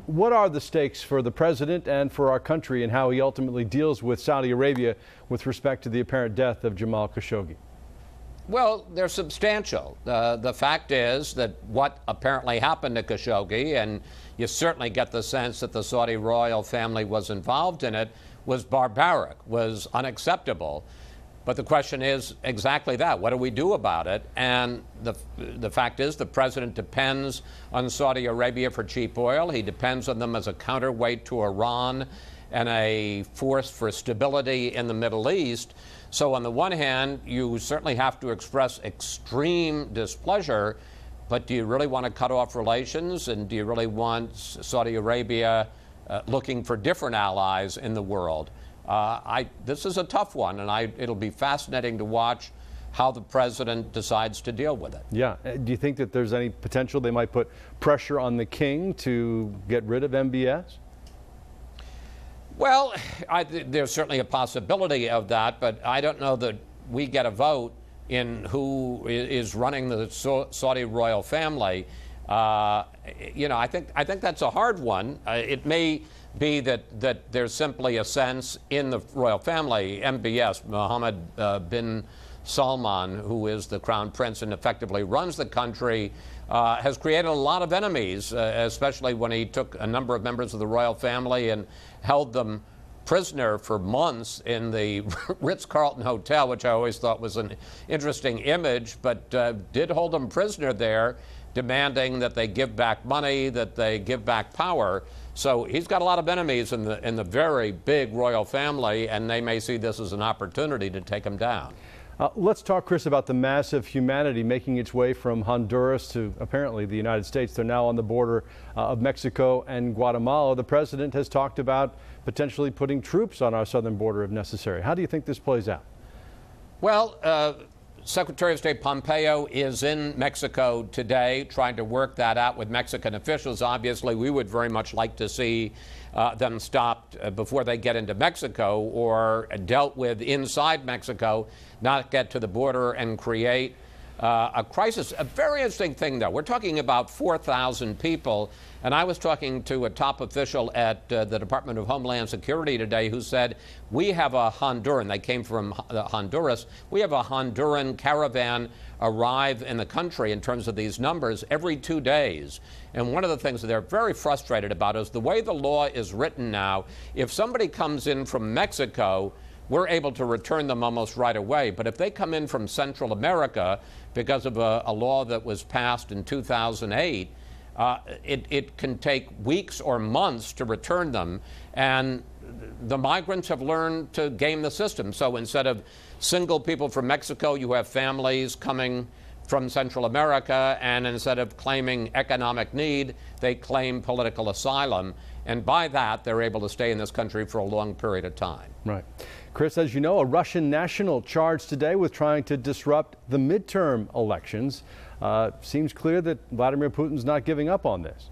What are the stakes for the president and for our country and how he ultimately deals with Saudi Arabia with respect to the apparent death of Jamal Khashoggi? Well, they're substantial. The fact is that what apparently happened to Khashoggi, and you certainly get the sense that the Saudi royal family was involved in it, was barbaric, was unacceptable. But the question is exactly that. What do we do about it? And the fact is the president depends on Saudi Arabia for cheap oil. He depends on them as a counterweight to Iran and a force for stability in the Middle East. So on the one hand, you certainly have to express extreme displeasure, but do you really want to cut off relations? And do you really want Saudi Arabia looking for different allies in the world? This is a tough one, and it'll be fascinating to watch how the president decides to deal with it. Yeah. Do you think that there's any potential they might put pressure on the king to get rid of MBS? Well, there's certainly a possibility of that, but I don't know that we get a vote in who is running the Saudi royal family. I think that's a hard one. It may be that there's simply a sense in the royal family, MBS, Mohammed bin Salman, who is the crown prince and effectively runs the country, has created a lot of enemies, especially when he took a number of members of the royal family and held them prisoner for months in the Ritz-Carlton Hotel, which I always thought was an interesting image, but did hold them prisoner there, demanding that they give back money, that they give back power. So he's got a lot of enemies in the very big royal family, and they may see this as an opportunity to take him down. Let's talk, Chris, about the massive humanity making its way from Honduras to apparently the United States. They're now on the border of Mexico and Guatemala. The president has talked about potentially putting troops on our southern border if necessary. How do you think this plays out? Well, Secretary of State Pompeo is in Mexico today trying to work that out with Mexican officials. Obviously, we would very much like to see them stopped before they get into Mexico or dealt with inside Mexico, not get to the border and create a crisis. A very interesting thing, though. We're talking about 4,000 people, and I was talking to a top official at the Department of Homeland Security today who said, we have a Honduran, they came from Honduras, we have a Honduran caravan arrive in the country in terms of these numbers every 2 days. And one of the things that they're very frustrated about is the way the law is written now. If somebody comes in from Mexico, we're able to return them almost right away. But if they come in from Central America because of a law that was passed in 2008, it can take weeks or months to return them. And the migrants have learned to game the system. So instead of single people from Mexico, you have families coming from Central America, and instead of claiming economic need, they claim political asylum. And by that, they're able to stay in this country for a long period of time. Right. Chris, as you know, a Russian national charged today with trying to disrupt the midterm elections. Seems clear that Vladimir Putin's not giving up on this.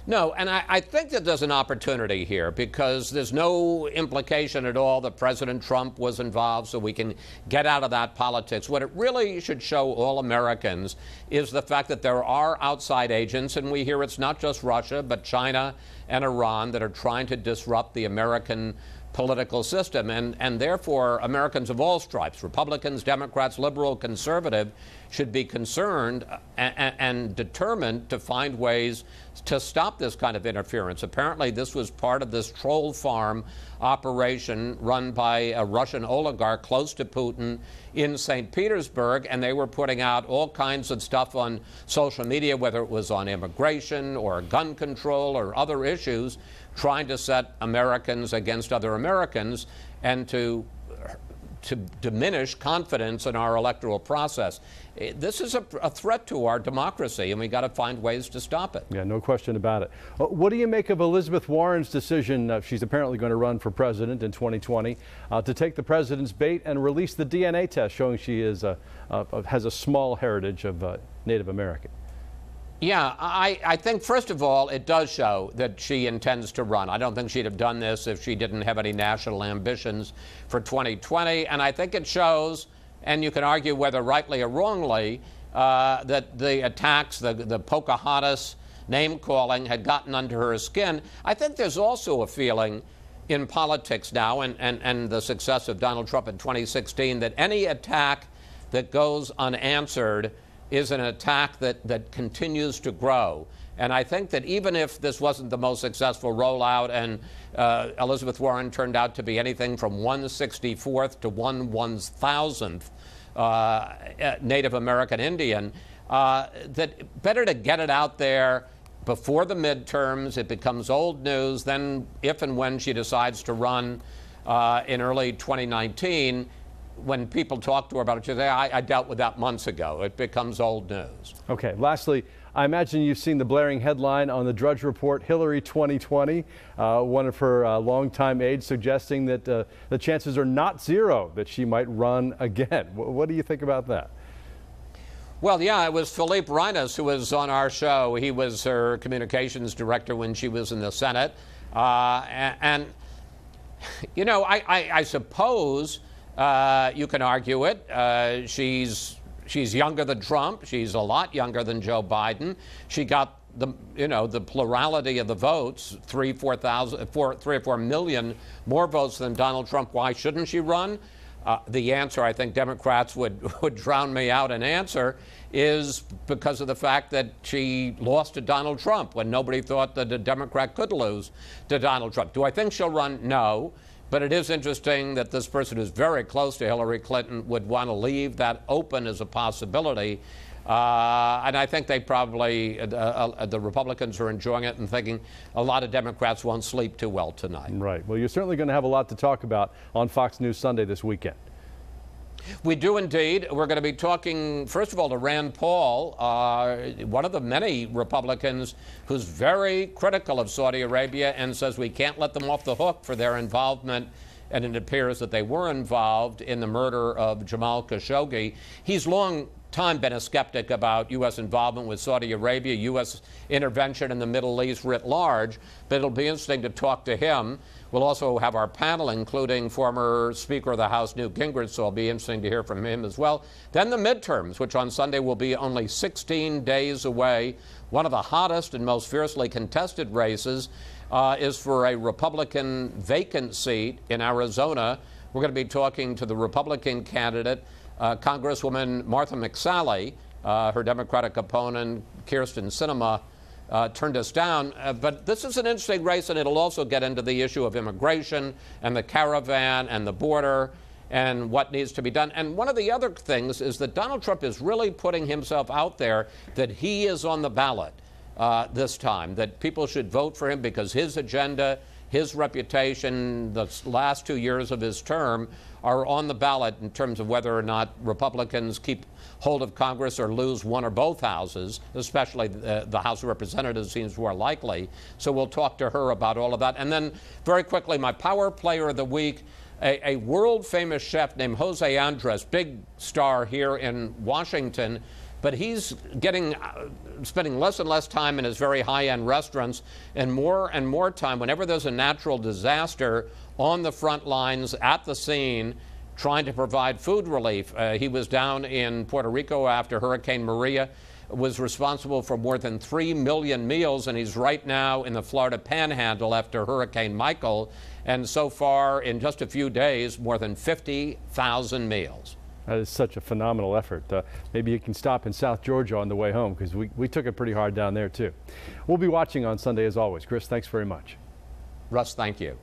No, and I think that there's an opportunity here because there's no implication at all that President Trump was involved, so we can get out of that politics. What it really should show all Americans is the fact that there are outside agents, and we hear it's not just Russia, but China and Iran that are trying to disrupt the American political system. And therefore, Americans of all stripes, Republicans, Democrats, liberal, conservative, should be concerned and determined to find ways to stop this kind of interference. Apparently, this was part of this troll farm operation run by a Russian oligarch close to Putin in St. Petersburg, and they were putting out all kinds of stuff on social media, whether it was on immigration or gun control or other issues, trying to set Americans against other Americans and to diminish confidence in our electoral process. This is a threat to our democracy, and we got to find ways to stop it. Yeah, no question about it. What do you make of Elizabeth Warren's decision, she's apparently going to run for president in 2020, to take the president's bait and release the DNA test showing she is has a small heritage of Native American? Yeah, I think, first of all, it does show that she intends to run. I don't think she'd have done this if she didn't have any national ambitions for 2020. And I think it shows, and you can argue whether rightly or wrongly, that the attacks, the Pocahontas name-calling had gotten under her skin. I think there's also a feeling in politics now and the success of Donald Trump in 2016 that any attack that goes unanswered is an attack that continues to grow. And I think that even if this wasn't the most successful rollout and Elizabeth Warren turned out to be anything from 1/64th to 1/1000th Native American Indian, that better to get it out there before the midterms. It becomes old news. Then if and when she decides to run in early 2019, when people talk to her about it, she say, I dealt with that months ago. It becomes old news. Okay, lastly, I imagine you've seen the blaring headline on the Drudge Report, Hillary 2020. One of her longtime aides suggesting that the chances are not zero that she might run again. What do you think about that? Well, yeah, it was Philippe Reines who was on our show. He was her communications director when she was in the Senate. And you know, I suppose you can argue it. She's younger than Trump. She's a lot younger than Joe Biden. She got the plurality of the votes, 3 or 4 million more votes than Donald Trump. Why shouldn't she run? The answer, I think Democrats would drown me out and answer, is because of the fact that she lost to Donald Trump when nobody thought that a Democrat could lose to Donald Trump. Do I think she'll run? No. But it is interesting that this person who's very close to Hillary Clinton would want to leave that open as a possibility. And I think they probably, the Republicans are enjoying it and thinking a lot of Democrats won't sleep too well tonight. Right. Well, you're certainly going to have a lot to talk about on Fox News Sunday this weekend. We do indeed. We're going to be talking, first of all, to Rand Paul, one of the many Republicans who's very critical of Saudi Arabia and says we can't let them off the hook for their involvement, and it appears that they were involved in the murder of Jamal Khashoggi. He's long time been a skeptic about U.S. involvement with Saudi Arabia, U.S. intervention in the Middle East writ large, but it'll be interesting to talk to him. We'll also have our panel, including former Speaker of the House Newt Gingrich, so it'll be interesting to hear from him as well. Then the midterms, which on Sunday will be only 16 days away. One of the hottest and most fiercely contested races is for a Republican vacant seat in Arizona. We're going to be talking to the Republican candidate, Congresswoman Martha McSally. Her Democratic opponent, Kyrsten Sinema, turned us down. But this is an interesting race, and it'll also get into the issue of immigration and the caravan and the border and what needs to be done. And one of the other things is that Donald Trump is really putting himself out there that he is on the ballot this time, that people should vote for him because his agenda, his reputation, the last 2 years of his term are on the ballot in terms of whether or not Republicans keep hold of Congress or lose one or both houses, especially the House of Representatives seems more likely. So we'll talk to her about all of that. And then very quickly, my power player of the week, a world-famous chef named Jose Andres, big star here in Washington, but he's spending less and less time in his very high-end restaurants and more time whenever there's a natural disaster on the front lines at the scene trying to provide food relief. He was down in Puerto Rico after Hurricane Maria, was responsible for more than 3 million meals, and he's right now in the Florida Panhandle after Hurricane Michael, and so far in just a few days more than 50,000 meals. That is such a phenomenal effort. Maybe you can stop in South Georgia on the way home, because we took it pretty hard down there too. We'll be watching on Sunday as always. Chris, thanks very much. Russ, thank you.